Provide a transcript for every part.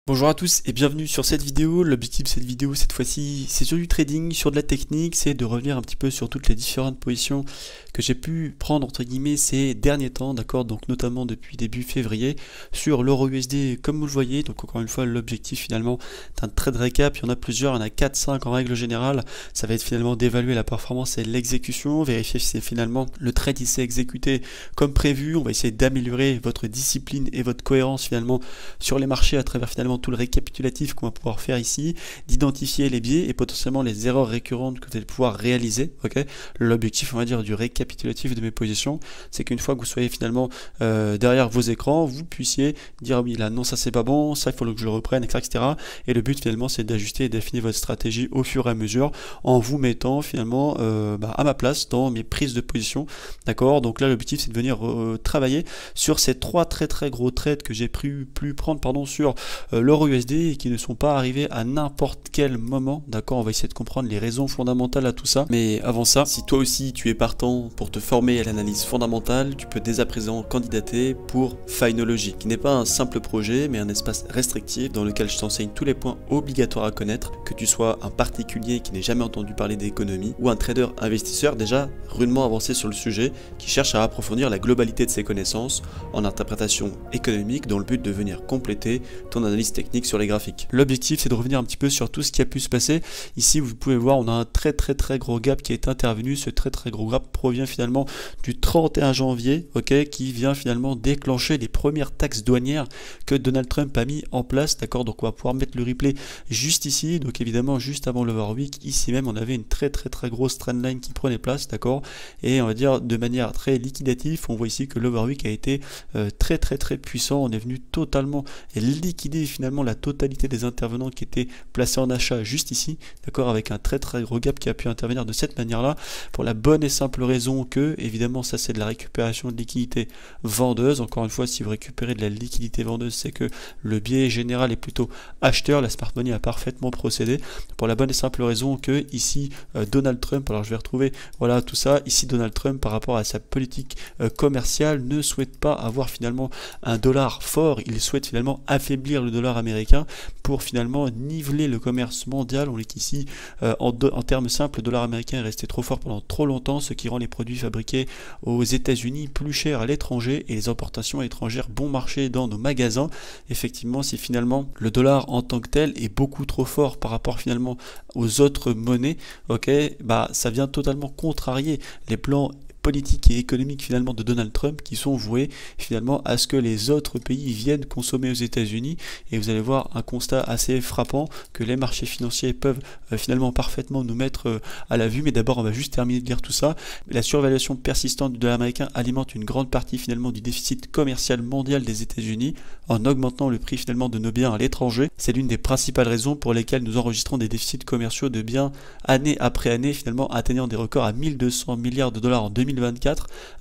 Bonjour à tous et bienvenue sur cette vidéo. L'objectif de cette vidéo cette fois-ci c'est sur du trading, sur de la technique, c'est de revenir un petit peu sur toutes les différentes positions que j'ai pu prendre entre guillemets ces derniers temps, d'accord, donc notamment depuis début février sur l'euro USD comme vous le voyez. Donc encore une fois l'objectif finalement d'un trade récap, il y en a plusieurs, il y en a 4-5 en règle générale, ça va être finalement d'évaluer la performance et l'exécution, vérifier si c'est finalement le trade il s'est exécuté comme prévu, on va essayer d'améliorer votre discipline et votre cohérence finalement sur les marchés à travers finalement tout le récapitulatif qu'on va pouvoir faire ici, d'identifier les biais et potentiellement les erreurs récurrentes que vous allez pouvoir réaliser. Ok, l'objectif on va dire du récapitulatif de mes positions, c'est qu'une fois que vous soyez finalement derrière vos écrans, vous puissiez dire oui là non ça c'est pas bon, ça il faut que je le reprenne, etc. Et le but finalement c'est d'ajuster et d'affiner votre stratégie au fur et à mesure en vous mettant finalement à ma place dans mes prises de position. D'accord, donc là l'objectif c'est de venir travailler sur ces trois très gros trades que j'ai pu prendre sur l'euro USD et qui ne sont pas arrivés à n'importe quel moment. D'accord, on va essayer de comprendre les raisons fondamentales à tout ça. Mais avant ça, si toi aussi tu es partant pour te former à l'analyse fondamentale, tu peux dès à présent candidater pour Finology, qui n'est pas un simple projet mais un espace restrictif dans lequel je t'enseigne tous les points obligatoires à connaître, que tu sois un particulier qui n'ait jamais entendu parler d'économie ou un trader investisseur déjà rudement avancé sur le sujet qui cherche à approfondir la globalité de ses connaissances en interprétation économique dans le but de venir compléter ton analyse technique sur les graphiques. L'objectif c'est de revenir un petit peu sur tout ce qui a pu se passer. Ici vous pouvez voir on a un très gros gap qui est intervenu. Ce très gros gap provient finalement du 31 janvier, ok, qui vient finalement déclencher les premières taxes douanières que Donald Trump a mis en place, d'accord. Donc on va pouvoir mettre le replay juste ici, donc évidemment juste avant l'overweek, ici même on avait une très grosse trendline qui prenait place, d'accord, et on va dire de manière très liquidative, on voit ici que l'overweek a été très puissant, on est venu totalement liquider finalement la totalité des intervenants qui étaient placés en achat juste ici, d'accord, avec un très gros gap qui a pu intervenir de cette manière là, pour la bonne et simple raison que évidemment ça c'est de la récupération de liquidité vendeuse. Encore une fois, si vous récupérez de la liquidité vendeuse, c'est que le biais général est plutôt acheteur. La smart money a parfaitement procédé pour la bonne et simple raison que ici Donald Trump, alors je vais retrouver voilà tout ça, ici Donald Trump par rapport à sa politique commerciale ne souhaite pas avoir finalement un dollar fort, il souhaite finalement affaiblir le dollar américain pour finalement niveler le commerce mondial. On est qu'ici en termes simples, le dollar américain est resté trop fort pendant trop longtemps, ce qui rend les produits fabriqués aux États-Unis plus chers à l'étranger et les importations étrangères bon marché dans nos magasins. Effectivement, si finalement le dollar en tant que tel est beaucoup trop fort par rapport finalement aux autres monnaies, ok, ça vient totalement contrarier les plans politiques et économiques finalement de Donald Trump qui sont voués finalement à ce que les autres pays viennent consommer aux États-Unis. Et vous allez voir un constat assez frappant que les marchés financiers peuvent finalement parfaitement nous mettre à la vue. Mais d'abord on va juste terminer de lire tout ça. La survaluation persistante du dollar américain alimente une grande partie finalement du déficit commercial mondial des États-Unis en augmentant le prix finalement de nos biens à l'étranger. C'est l'une des principales raisons pour lesquelles nous enregistrons des déficits commerciaux de biens année après année, finalement atteignant des records à 1200 milliards de dollars en 2024.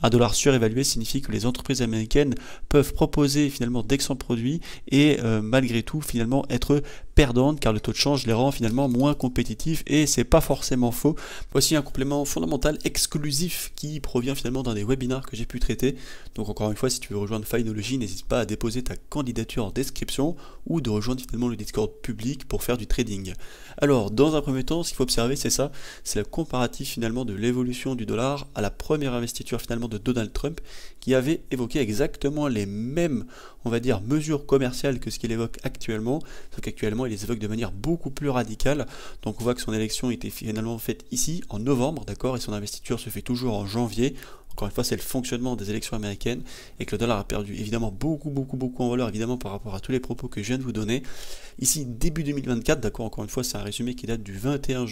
Un dollar surévalué signifie que les entreprises américaines peuvent proposer finalement d'excellents produits et malgré tout finalement être perdantes car le taux de change les rend finalement moins compétitifs, et c'est pas forcément faux. Voici un complément fondamental exclusif qui provient finalement d'un des webinars que j'ai pu traiter. Donc encore une fois, si tu veux rejoindre Finology, n'hésite pas à déposer ta candidature en description ou de rejoindre finalement le Discord public pour faire du trading. Alors dans un premier temps, ce qu'il faut observer c'est ça, c'est le comparatif finalement de l'évolution du dollar à la première investiture finalement de Donald Trump, qui avait évoqué exactement les mêmes, on va dire, mesures commerciales que ce qu'il évoque actuellement, sauf qu'actuellement il les évoque de manière beaucoup plus radicale. Donc on voit que son élection était finalement faite ici en novembre, d'accord, et son investiture se fait toujours en janvier. Encore une fois, c'est le fonctionnement des élections américaines, et que le dollar a perdu évidemment beaucoup en valeur, évidemment par rapport à tous les propos que je viens de vous donner. Ici, début 2024, d'accord, encore une fois, c'est un résumé qui date du 21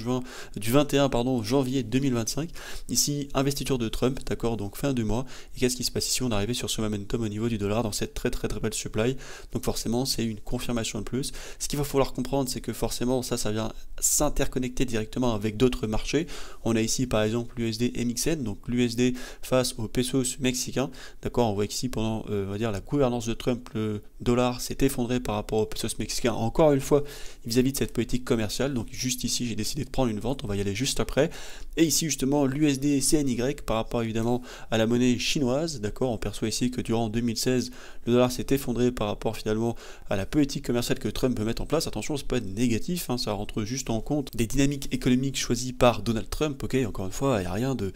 janvier 2025. Ici, investiture de Trump, d'accord, donc fin du mois. Et qu'est-ce qui se passe ici? On est arrivé sur ce momentum au niveau du dollar dans cette très belle supply. Donc forcément, c'est une confirmation de plus. Ce qu'il va falloir comprendre, c'est que forcément, ça vient s'interconnecter directement avec d'autres marchés. On a ici par exemple l'USD MXN, donc l'USD face au pesos mexicain. D'accord, on voit ici pendant on va dire la gouvernance de Trump, le dollar s'est effondré par rapport au pesos mexicain, encore une fois vis-à-vis de cette politique commerciale. Donc juste ici j'ai décidé de prendre une vente, on va y aller juste après. Et ici justement l'USD CNY par rapport évidemment à la monnaie chinoise. D'accord, on perçoit ici que durant 2016 le dollar s'est effondré par rapport finalement à la politique commerciale que Trump veut mettre en place. Attention, c'est pas négatif, hein, ça rentre juste en compte des dynamiques économiques choisies par Donald Trump. Ok, encore une fois, il n'y a rien de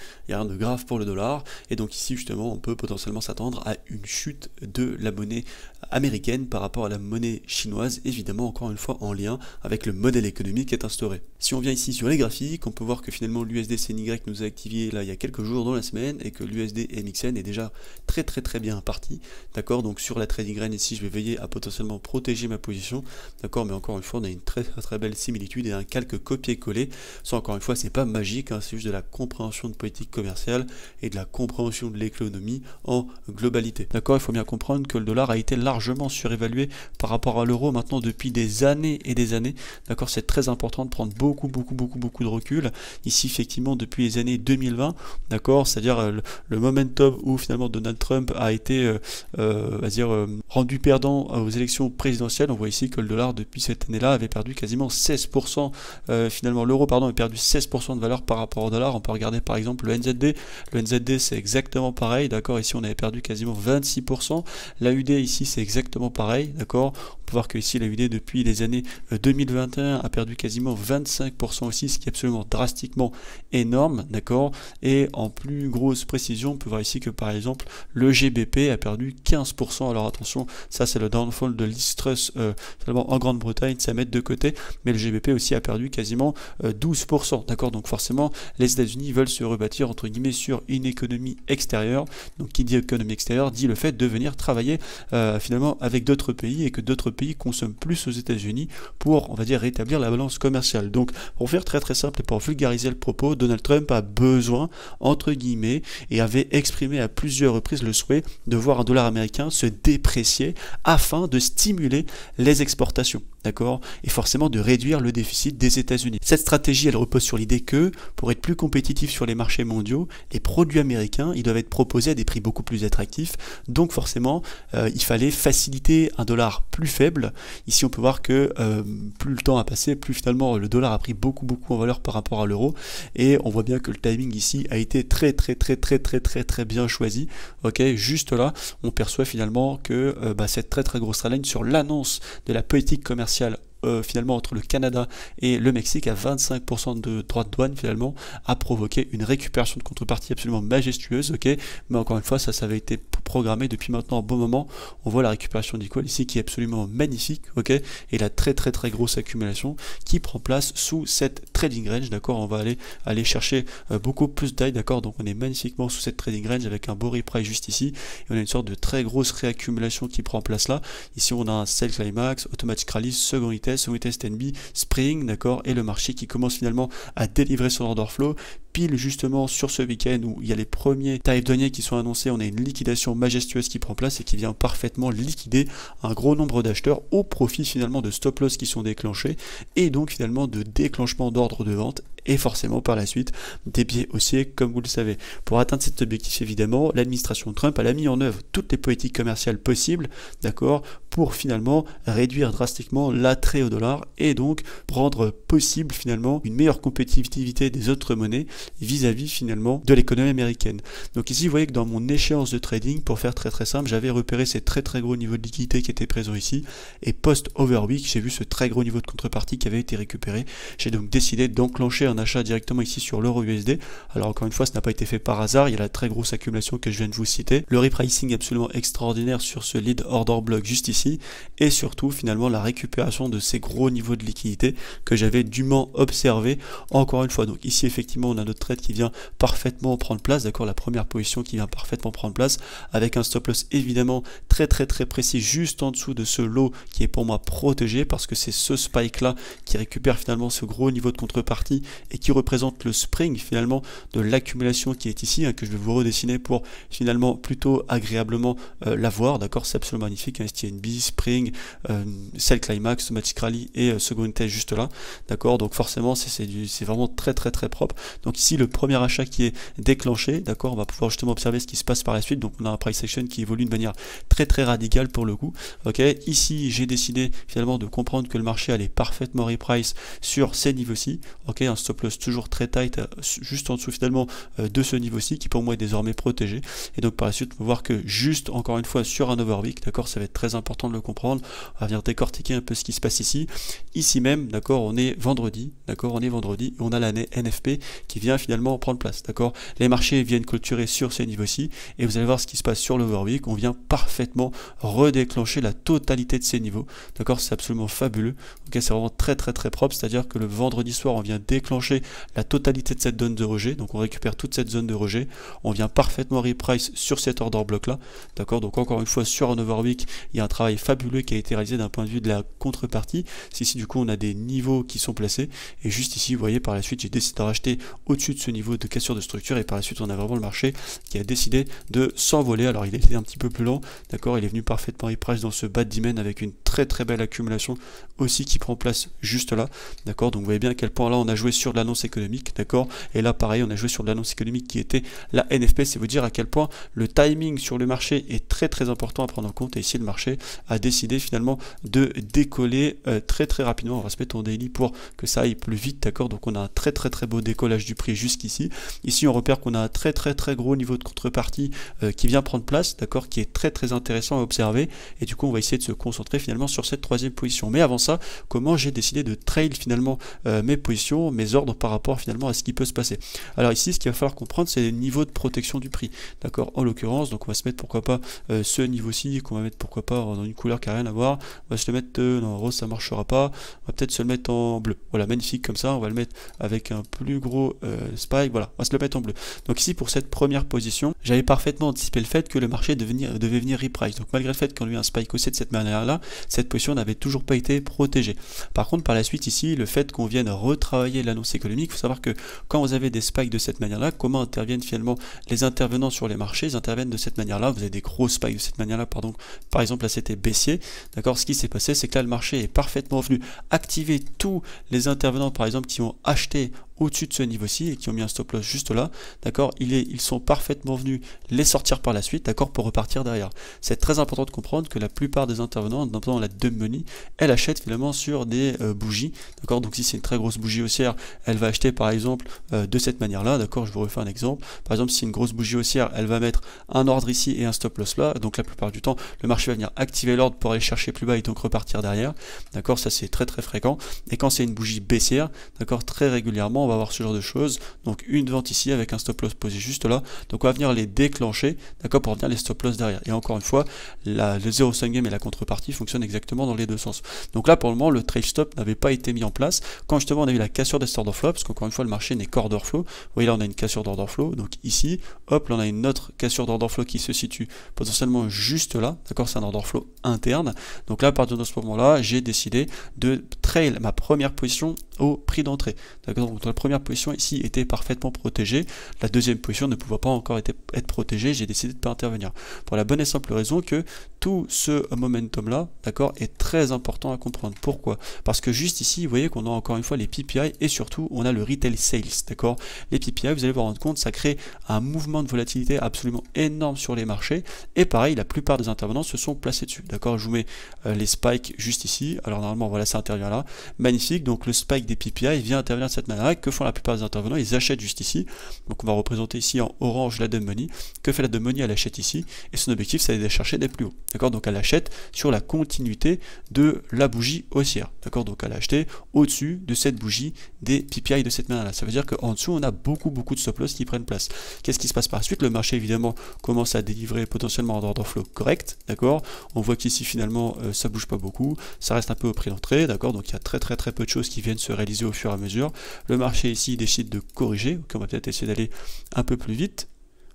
grave pour le dollar. Et donc ici justement on peut potentiellement s'attendre à une chute de la monnaie américaine par rapport à la monnaie chinoise, évidemment encore une fois en lien avec le modèle économique qui est instauré. Si on vient ici sur les graphiques, on peut voir que finalement l'USD CNY nous a activé là il y a quelques jours dans la semaine et que l'USD MXN est déjà très bien parti. D'accord, donc sur la trading range ici je vais veiller à potentiellement protéger ma position. D'accord, mais encore une fois on a une très belle similitude et un calque copier-coller. Ça encore une fois c'est pas magique, hein, c'est juste de la compréhension de politique commerciale et de la compréhension de l'économie en globalité. D'accord, il faut bien comprendre que le dollar a été largement surévalué par rapport à l'euro maintenant depuis des années et des années. D'accord, c'est très important de prendre beaucoup de recul. Ici effectivement depuis les années 2020, d'accord, c'est-à-dire le momentum où finalement Donald Trump a été rendu perdant aux élections présidentielles. On voit ici que le dollar depuis cette année-là avait perdu quasiment 16%, finalement l'euro pardon a perdu 16% de valeur par rapport au dollar. On peut regarder par exemple le NZD. Le NZD c'est exactement pareil, d'accord, ici on avait perdu quasiment 26%. L'AUD ici c'est exactement pareil, d'accord. On peut voir que ici l'AUD depuis les années 2021 a perdu quasiment 25% aussi, ce qui est absolument drastiquement énorme, d'accord. Et en plus grosse précision, on peut voir ici que par exemple le GBP a perdu 15%. Alors attention, ça c'est le downfall de Liz Truss en Grande-Bretagne, ça met de côté, mais le GBP aussi a perdu quasiment 12%, d'accord. Donc forcément les États-Unis veulent se rebâtir entre guillemets sur une économie extérieure. Donc qui dit économie extérieure dit le fait de venir travailler finalement avec d'autres pays et que d'autres pays consomment plus aux États-Unis pour, on va dire, rétablir la balance commerciale. Donc pour faire très simple et pour vulgariser le propos, Donald Trump a besoin, entre guillemets, et avait exprimé à plusieurs reprises le souhait de voir un dollar américain se déprécier afin de stimuler les exportations, d'accord, et forcément de réduire le déficit des États-Unis. Cette stratégie, elle repose sur l'idée que pour être plus compétitif sur les marchés mondiaux, les produits américains, ils doivent être proposés à des prix beaucoup plus attractifs. Donc forcément, il fallait faciliter un dollar plus faible. Ici, on peut voir que plus le temps a passé, plus finalement le dollar a pris beaucoup en valeur par rapport à l'euro. Et on voit bien que le timing ici a été très bien choisi. Ok, juste là, on perçoit finalement que cette très grosse rallye sur l'annonce de la politique commerciale finalement entre le Canada et le Mexique à 25% de droits de douane finalement a provoqué une récupération de contrepartie absolument majestueuse, ok, mais encore une fois ça avait été programmé depuis maintenant un bon moment. On voit la récupération d'Equal ici qui est absolument magnifique, ok, et la très grosse accumulation qui prend place sous cette trading range, d'accord. On va aller chercher beaucoup plus de taille, d'accord, donc on est magnifiquement sous cette trading range avec un beau reprice juste ici, et on a une sorte de très grosse réaccumulation qui prend place là. Ici on a un sell climax, automatic rally, second retest NB, spring, d'accord, et le marché qui commence finalement à délivrer son order flow pile justement sur ce week-end où il y a les premiers tarifs douaniers qui sont annoncés. On a une liquidation majestueuse qui prend place et qui vient parfaitement liquider un gros nombre d'acheteurs au profit finalement de stop loss qui sont déclenchés et donc finalement de déclenchement d'ordre de vente et forcément par la suite des biais haussiers comme vous le savez. Pour atteindre cet objectif évidemment, l'administration Trump elle a mis en œuvre toutes les politiques commerciales possibles, d'accord, pour finalement réduire drastiquement l'attrait au dollar et donc rendre possible finalement une meilleure compétitivité des autres monnaies vis-à-vis finalement de l'économie américaine. Donc ici vous voyez que dans mon échéance de trading, pour faire très simple, j'avais repéré ces très gros niveaux de liquidité qui étaient présents ici et post-overweek j'ai vu ce très gros niveau de contrepartie qui avait été récupéré. J'ai donc décidé d'enclencher un achat directement ici sur l'euro USD. Alors encore une fois ce n'a pas été fait par hasard, il y a la très grosse accumulation que je viens de vous citer, le repricing absolument extraordinaire sur ce lead order block juste ici et surtout finalement la récupération de ces gros niveaux de liquidité que j'avais dûment observé encore une fois. Donc ici effectivement on a notre trade qui vient parfaitement prendre place, d'accord, la première position qui vient parfaitement prendre place avec un stop loss évidemment très précis juste en dessous de ce lot qui est pour moi protégé parce que c'est ce spike là qui récupère finalement ce gros niveau de contrepartie et qui représente le spring finalement de l'accumulation qui est ici, que je vais vous redessiner pour finalement plutôt agréablement la voir, d'accord, c'est absolument magnifique, STNB, spring, sell climax, automatic rally et second test juste là, d'accord, donc forcément c'est vraiment très propre. Donc ici le premier achat qui est déclenché, d'accord, on va pouvoir justement observer ce qui se passe par la suite. Donc on a un price action qui évolue de manière très radicale pour le coup. Ok, ici j'ai décidé finalement de comprendre que le marché allait parfaitement reprice sur ces niveaux-ci. Ok, un stop loss toujours très tight, juste en dessous finalement de ce niveau-ci qui pour moi est désormais protégé. Et donc par la suite on va voir que juste encore une fois sur un overweek, d'accord, ça va être très important de le comprendre. On va venir décortiquer un peu ce qui se passe ici. Ici même, d'accord, on est vendredi, d'accord, on est vendredi et on a l'année NFP qui vient finalement prendre place, d'accord. Les marchés viennent clôturer sur ces niveaux-ci et vous allez voir ce qui se passe sur l'overweek. On vient parfaitement redéclencher la totalité de ces niveaux, d'accord, c'est absolument fabuleux. Ok, c'est vraiment très propre, c'est-à-dire que le vendredi soir on vient déclencher la totalité de cette zone de rejet, donc on récupère toute cette zone de rejet, on vient parfaitement reprice sur cet order bloc là, d'accord. Donc encore une fois sur un overweek il y a un travail fabuleux qui a été réalisé d'un point de vue de la contrepartie. Ici du coup on a des niveaux qui sont placés et juste ici vous voyez par la suite j'ai décidé de racheter au-dessus de ce niveau de cassure de structure et par la suite on a vraiment le marché qui a décidé de s'envoler. Alors il a été un petit peu plus lent, d'accord, il est venu parfaitement reprice dans ce bas de dimen avec une très belle accumulation aussi qui prend place juste là, d'accord. Donc vous voyez bien à quel point là on a joué sur de l'annonce économique, d'accord, et là pareil on a joué sur de l'annonce économique qui était la NFP. C'est vous dire à quel point le timing sur le marché est très important à prendre en compte et ici le marché a décidé finalement de décoller très rapidement. On va se mettre en daily pour que ça aille plus vite, d'accord. Donc on a un très beau décollage du prix jusqu'ici. Ici on repère qu'on a un très gros niveau de contrepartie qui vient prendre place, d'accord, qui est très intéressant à observer et du coup on va essayer de se concentrer finalement sur cette troisième position. Mais avant ça, comment j'ai décidé de trail finalement mes positions, mes ordres par rapport finalement à ce qui peut se passer. Alors ici ce qu'il va falloir comprendre c'est le niveau de protection du prix, d'accord, en l'occurrence. Donc on va se mettre pourquoi pas ce niveau-ci qu'on va mettre pourquoi pas dans une couleur qui n'a rien à voir. On va se le mettre non, en rose ça marchera pas, on va peut-être se le mettre en bleu, voilà, magnifique comme ça. On va le mettre avec un plus gros spike, voilà, on va se le mettre en bleu. Donc ici pour cette première position j'avais parfaitement anticipé le fait que le marché devait venir reprice. Donc malgré le fait qu'on a eu un spike haussier de cette manière là, cette position n'avait toujours pas été protégée. Par contre par la suite ici le fait qu'on vienne retravailler l'annonce économique, il faut savoir que quand vous avez des spikes de cette manière là, comment interviennent finalement les intervenants sur les marchés? Ils interviennent de cette manière là, vous avez des gros spikes de cette manière là, pardon, par exemple là c'était baissier, d'accord. Ce qui s'est passé c'est que là le marché est parfaitement venu activer tous les intervenants par exemple qui ont acheté au-dessus de ce niveau-ci et qui ont mis un stop loss juste là, d'accord, ils sont parfaitement venus les sortir par la suite, d'accord, pour repartir derrière. C'est très important de comprendre que la plupart des intervenants, notamment la dumb money, elle achète finalement sur des bougies, d'accord. Donc si c'est une très grosse bougie haussière, elle va acheter par exemple de cette manière-là, d'accord. Je vous refais un exemple. Par exemple, si c'est une grosse bougie haussière, elle va mettre un ordre ici et un stop loss là. Donc la plupart du temps, le marché va venir activer l'ordre pour aller chercher plus bas et donc repartir derrière, d'accord. Ça c'est très fréquent. Et quand c'est une bougie baissière, d'accord, très régulièrement on va avoir ce genre de choses. Donc une vente ici avec un stop loss posé juste là, donc on va venir les déclencher, d'accord, pour venir les stop loss derrière. Et encore une fois le 0,5 game et la contrepartie fonctionnent exactement dans les deux sens. Donc là pour le moment le trail stop n'avait pas été mis en place quand justement on a eu la cassure des order flow, parce qu'encore une fois le marché n'est qu'order flow. Vous voyez là on a une cassure d'order flow, donc ici hop là on a une autre cassure d'order flow qui se situe potentiellement juste là, d'accord, c'est un order flow interne. Donc là à partir de ce moment là j'ai décidé de trail ma première position au prix d'entrée, d'accord. Donc la première position ici était parfaitement protégée, la deuxième position ne pouvait pas encore être protégée, j'ai décidé de ne pas intervenir pour la bonne et simple raison que tout ce momentum là, d'accord, est très important à comprendre. Pourquoi? Parce que juste ici vous voyez qu'on a encore une fois les PPI et surtout on a le retail sales, d'accord. Les PPI, vous allez vous rendre compte, ça crée un mouvement de volatilité absolument énorme sur les marchés et pareil la plupart des intervenants se sont placés dessus, d'accord. Je vous mets les spikes juste ici. Alors normalement voilà, ça intervient là, magnifique. Donc le spike des PPI vient intervenir de cette manière. Que font la plupart des intervenants? Ils achètent juste ici. Donc on va représenter ici en orange la dumb money. Que fait la dumb money? Elle achète ici et son objectif c'est d'aller chercher des plus hauts, d'accord. Donc elle achète sur la continuité de la bougie haussière, d'accord. Donc elle a acheté au-dessus de cette bougie des PPI de cette manière là. Ça veut dire qu'en dessous on a beaucoup de stop loss qui prennent place. Qu'est-ce qui se passe par la suite? Le marché évidemment commence à délivrer potentiellement un order flow correct, d'accord. On voit qu'ici finalement ça bouge pas beaucoup, ça reste un peu au prix d'entrée, d'accord. Donc il y a très peu de choses qui viennent se réaliser au fur et à mesure. Le marché ici décide de corriger, donc on va peut-être essayer d'aller un peu plus vite.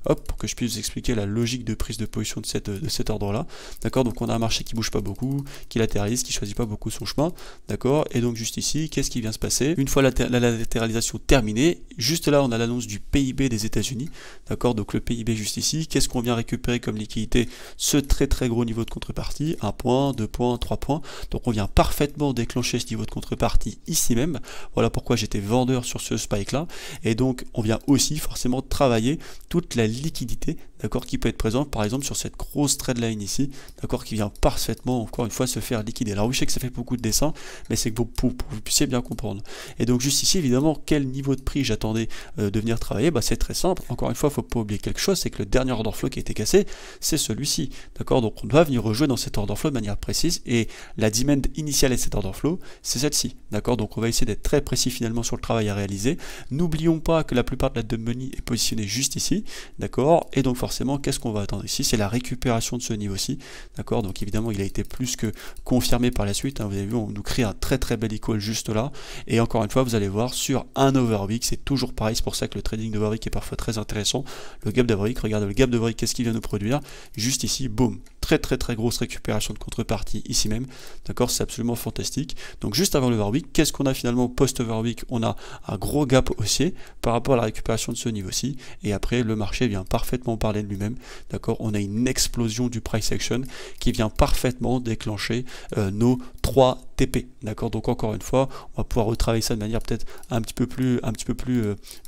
hop, pour que je puisse vous expliquer la logique de prise de position de cet ordre-là, d'accord. Donc on a un marché qui bouge pas beaucoup, qui latéralise, qui choisit pas beaucoup son chemin, d'accord. Et donc juste ici, qu'est-ce qui vient se passer? Une fois la latéralisation terminée, juste là on a l'annonce du PIB des États-Unis, d'accord. Donc le PIB juste ici, qu'est-ce qu'on vient récupérer comme liquidité? Ce très gros niveau de contrepartie, 1 point, 2 points, 3 points. Donc on vient parfaitement déclencher ce niveau de contrepartie ici même. Voilà pourquoi j'étais vendeur sur ce spike là. Et donc on vient aussi forcément travailler toute la liquidité, d'accord, qui peut être présente par exemple sur cette grosse trendline ici, d'accord, qui vient parfaitement encore une fois se faire liquider. Alors oui, je sais que ça fait beaucoup de dessins, mais c'est que pour que vous puissiez bien comprendre. Et donc juste ici, évidemment, quel niveau de prix j'attendais de venir travailler? Bah, c'est très simple. Encore une fois, il ne faut pas oublier quelque chose, c'est que le dernier order flow qui a été cassé, c'est celui-ci, d'accord. Donc on doit venir rejouer dans cet order flow de manière précise, et la demand initiale de cet order flow, c'est celle-ci, d'accord. Donc on va essayer d'être très précis finalement sur le travail à réaliser. N'oublions pas que la plupart de la dump money est positionnée juste ici, d'accord. Et donc forcément, qu'est-ce qu'on va attendre ici? C'est la récupération de ce niveau-ci, d'accord. Donc évidemment, il a été plus que confirmé par la suite, hein. Vous avez vu, on nous crée un très bel equal juste là, et encore une fois, vous allez voir sur un overweek, c'est toujours pareil. C'est pour ça que le trading d'overweek est parfois très intéressant. Le gap d'overweek, regardez le gap d'overweek, qu'est-ce qu'il vient nous produire? Juste ici, boum, très grosse récupération de contrepartie ici même, d'accord. C'est absolument fantastique. Donc juste avant l'overweek, qu'est-ce qu'on a finalement post-overweek? On a un gros gap haussier par rapport à la récupération de ce niveau-ci, et après le marché vient parfaitement parler de lui-même, d'accord. On a une explosion du price action qui vient parfaitement déclencher nos 3 TP, d'accord. Donc encore une fois, on va pouvoir retravailler ça de manière peut-être un petit peu plus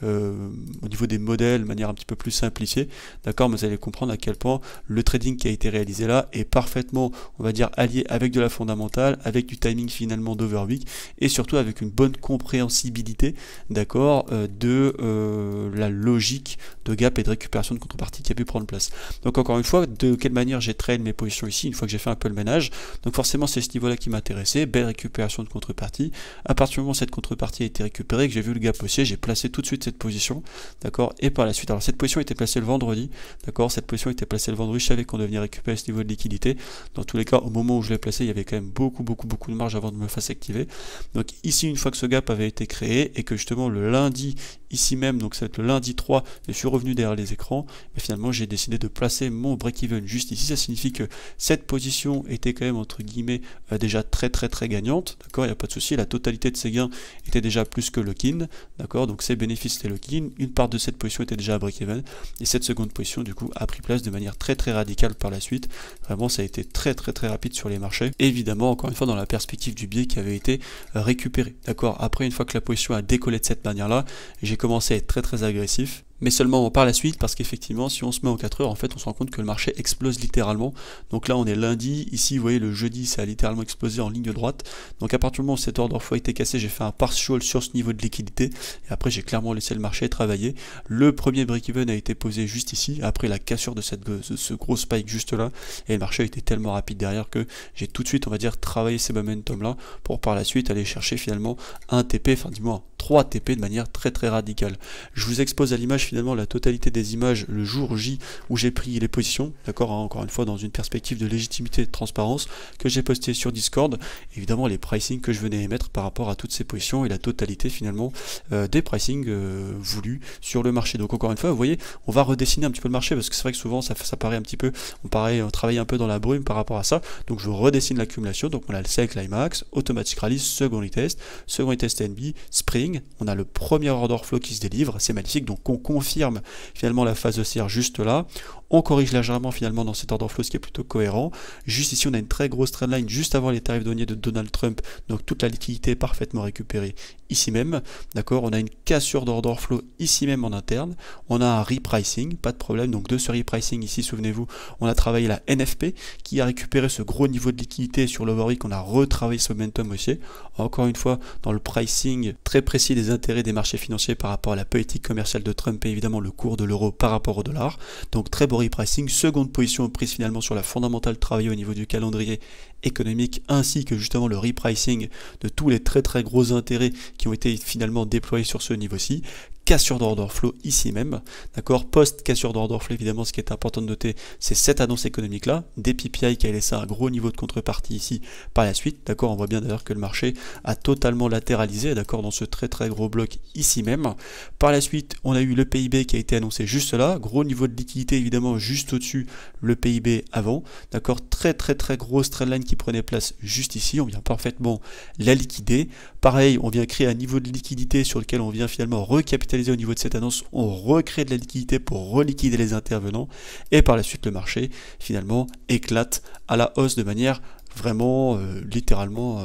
au niveau des modèles, de manière un petit peu plus simplifiée, d'accord. Mais vous allez comprendre à quel point le trading qui a été réalisé là est parfaitement, on va dire, allié avec de la fondamentale, avec du timing finalement d'overweek, et surtout avec une bonne compréhensibilité, d'accord, de la logique de gap et de récupération de contrepartie qui a pu prendre place. Donc encore une fois, de quelle manière j'ai trade mes positions ici, une fois que j'ai fait un peu le ménage. Donc forcément, c'est ce niveau-là qui m'intéressait, belle récupération de contrepartie. À partir du moment où cette contrepartie a été récupérée, que j'ai vu le gap haussier, j'ai placé tout de suite cette position, d'accord. Et par la suite, alors cette position était placée le vendredi, d'accord. Cette position était placée le vendredi, je savais qu'on devait venir récupérer ce niveau de liquidité. Dans tous les cas, au moment où je l'ai placé, il y avait quand même beaucoup de marge avant de me faire activer. Donc ici, une fois que ce gap avait été créé et que justement le lundi, ici même, donc ça va être le lundi 3, je suis revenu derrière les écrans, mais finalement j'ai décidé de placer mon break-even juste ici. Ça signifie que cette position était quand même entre guillemets déjà très gagnante, d'accord, il n'y a pas de souci. La totalité de ces gains était déjà plus que lock-in, d'accord. Donc ces bénéfices étaient lock-in, une part de cette position était déjà à break-even, et cette seconde position du coup a pris place de manière très radicale par la suite. Vraiment, ça a été très rapide sur les marchés, évidemment encore une fois dans la perspective du biais qui avait été récupéré, d'accord. Après, une fois que la position a décollé de cette manière là, j'ai commencé à être très agressif, mais seulement par la suite, parce qu'effectivement, si on se met en 4 heures, en fait, on se rend compte que le marché explose littéralement. Donc là, on est lundi, ici, vous voyez, le jeudi, ça a littéralement explosé en ligne droite. Donc à partir du moment où cet order flow a été cassé, j'ai fait un partial sur ce niveau de liquidité, et après, j'ai clairement laissé le marché travailler. Le premier break-even a été posé juste ici, après la cassure de ce gros spike juste là, et le marché a été tellement rapide derrière que j'ai tout de suite, on va dire, travaillé ces momentum là, pour par la suite aller chercher finalement un TP, enfin du moins 3 TP de manière très radicale. Je vous expose à l'image finalement la totalité des images le jour J où j'ai pris les positions, d'accord, hein, encore une fois dans une perspective de légitimité et de transparence, que j'ai posté sur Discord, évidemment les pricing que je venais émettre par rapport à toutes ces positions et la totalité finalement des pricing voulus sur le marché. Donc encore une fois, vous voyez, on va redessiner un petit peu le marché, parce que c'est vrai que souvent ça paraît un petit peu, on travaille un peu dans la brume par rapport à ça. Donc je redessine l'accumulation. Donc on a le sell climax, automatic rally, second retest NB, spring. On a le premier order flow qui se délivre, c'est magnifique. Donc on confirme finalement la phase haussière juste là. On corrige légèrement finalement dans cet order flow, ce qui est plutôt cohérent. Juste ici, on a une très grosse trendline juste avant les tarifs douaniers de Donald Trump. Donc toute la liquidité est parfaitement récupérée ici même. D'accord, on a une cassure d'order flow ici même en interne. On a un repricing, pas de problème. Donc de ce repricing ici, souvenez-vous, on a travaillé la NFP qui a récupéré ce gros niveau de liquidité sur l'overweek. On a retravaillé ce momentum haussier. Encore une fois, dans le pricing très précis des intérêts des marchés financiers par rapport à la politique commerciale de Trump et évidemment le cours de l'euro par rapport au dollar. Donc très beau repricing, seconde position prise finalement sur la fondamentale travaillée au niveau du calendrier économique, ainsi que justement le repricing de tous les très gros intérêts qui ont été finalement déployés sur ce niveau-ci. cassure d'order flow ici même, d'accord. Post cassure d'order flow, évidemment, ce qui est important de noter, c'est cette annonce économique là, des PPI qui a laissé un gros niveau de contrepartie ici par la suite, d'accord. On voit bien d'ailleurs que le marché a totalement latéralisé, d'accord, dans ce très gros bloc ici même. Par la suite, on a eu le PIB qui a été annoncé juste là, gros niveau de liquidité évidemment juste au-dessus le PIB avant, d'accord. Très grosse trendline qui prenait place juste ici, on vient parfaitement la liquider. Pareil, on vient créer un niveau de liquidité sur lequel on vient finalement recapitaliser au niveau de cette annonce, on recrée de la liquidité pour reliquider les intervenants, et par la suite le marché finalement éclate à la hausse de manière vraiment littéralement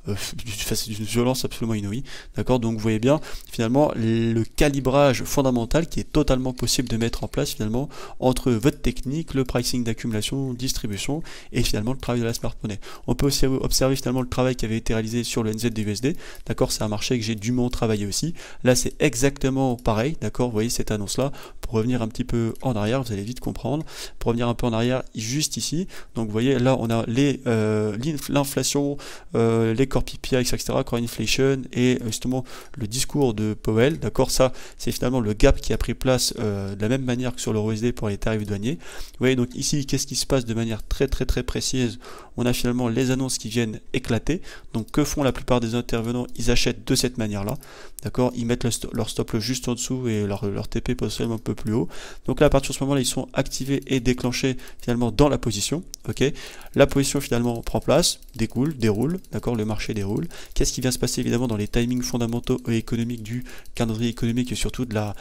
d'une violence absolument inouïe, d'accord. Donc vous voyez bien finalement le calibrage fondamental qui est totalement possible de mettre en place finalement entre votre technique, le pricing d'accumulation, distribution et finalement le travail de la smart money. On peut aussi observer finalement le travail qui avait été réalisé sur le NZD-USD, d'accord. C'est un marché que j'ai dûment travaillé aussi. Là c'est exactement pareil, d'accord. Vous voyez cette annonce là, pour revenir un petit peu en arrière, vous allez vite comprendre. Pour revenir un peu en arrière, juste ici, donc vous voyez là on a l'inflation, les core PPI, etc., core inflation, et justement le discours de Powell, d'accord. Ça c'est finalement le gap qui a pris place de la même manière que sur l'euro-USD pour les tarifs douaniers. Vous voyez donc ici qu'est-ce qui se passe de manière très précise. On a finalement les annonces qui viennent éclater. Donc que font la plupart des intervenants? Ils achètent de cette manière là, d'accord. Ils mettent leur stop loss juste en dessous et leur TP potentiellement un peu plus haut. Donc là à partir de ce moment là ils sont activés et déclenchés finalement dans la position, ok. La position finalement prend place, déroule, d'accord, le marché déroule. Qu'est-ce qui vient se passer évidemment dans les timings fondamentaux et économiques du calendrier économique et surtout de la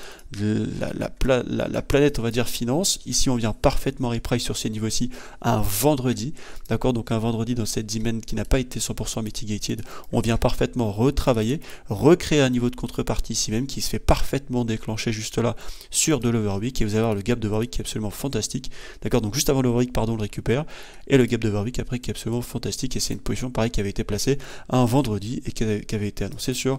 planète, on va dire, finance. Ici on vient parfaitement reprice sur ces niveaux-ci un vendredi, d'accord. Donc un vendredi dans cette demand qui n'a pas été 100% mitigated, on vient parfaitement retravailler, recréer un niveau de contrepartie ici même qui se fait parfaitement déclencher juste là sur de l'overweek, et vous allez avoir le gap d'overweek qui est absolument fantastique, d'accord. Donc juste avant l'overweek, pardon, on le récupère, et le gap d'overweek après qui est absolument fantastique, et c'est une position pareil qui avait été placée un vendredi et qui avait été annoncée sur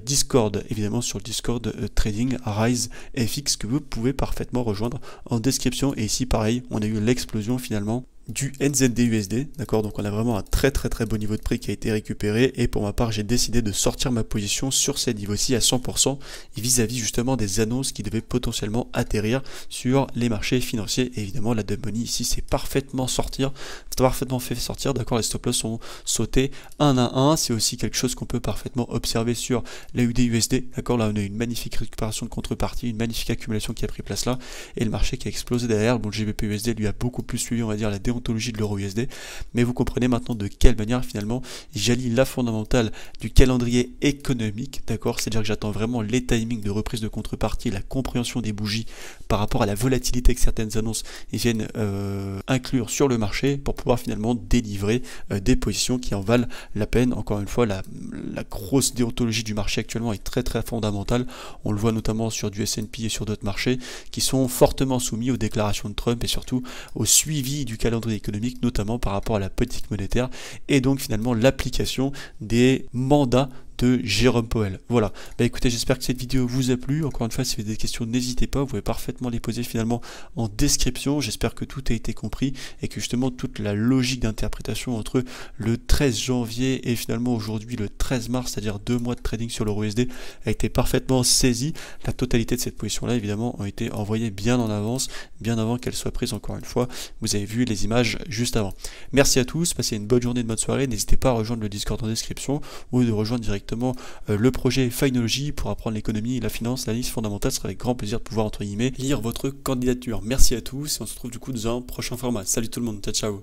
Discord, évidemment sur le Discord Trading Rise FX que vous pouvez parfaitement rejoindre en description. Et ici pareil, on a eu l'explosion finalement du NZD-USD, d'accord. Donc on a vraiment un très beau niveau de prix qui a été récupéré, et pour ma part j'ai décidé de sortir ma position sur ces niveaux-ci à 100% vis-à-vis justement des annonces qui devaient potentiellement atterrir sur les marchés financiers. Et évidemment la dump money ici c'est parfaitement fait sortir, d'accord. Les stop loss sont sautés un à un. C'est aussi quelque chose qu'on peut parfaitement observer sur la UD-USD, d'accord. Là on a une magnifique récupération de contrepartie, une magnifique accumulation qui a pris place là, et le marché qui a explosé derrière. Bon, le GBP-USD lui a beaucoup plus suivi, on va dire, la déontologie de l'euro-USD, mais vous comprenez maintenant de quelle manière finalement j'allie la fondamentale du calendrier économique, d'accord. C'est-à-dire que j'attends vraiment les timings de reprise de contrepartie, la compréhension des bougies par rapport à la volatilité que certaines annonces viennent inclure sur le marché pour pouvoir finalement délivrer des positions qui en valent la peine. Encore une fois, la grosse déontologie du marché actuellement est très fondamentale. On le voit notamment sur du S&P et sur d'autres marchés qui sont fortement soumis aux déclarations de Trump et surtout au suivi du calendrier économique, notamment par rapport à la politique monétaire et donc finalement l'application des mandats de Jérôme Powell. Voilà, bah écoutez, j'espère que cette vidéo vous a plu. Encore une fois, si vous avez des questions, n'hésitez pas, vous pouvez parfaitement les poser finalement en description. J'espère que tout a été compris et que justement toute la logique d'interprétation entre le 13 janvier et finalement aujourd'hui le 13 mars, c'est-à-dire 2 mois de trading sur l'euro-USD, a été parfaitement saisie. La totalité de cette position-là, évidemment, ont été envoyées bien en avance, bien avant qu'elle soit prise. Encore une fois, vous avez vu les images juste avant. Merci à tous, passez une bonne journée, de bonne soirée. N'hésitez pas à rejoindre le Discord en description ou de rejoindre directement le projet Finology pour apprendre l'économie, la finance, l'analyse fondamentale. Ce sera avec grand plaisir de pouvoir, entre guillemets, lire votre candidature. Merci à tous et on se retrouve du coup dans un prochain format. Salut tout le monde, ciao ciao.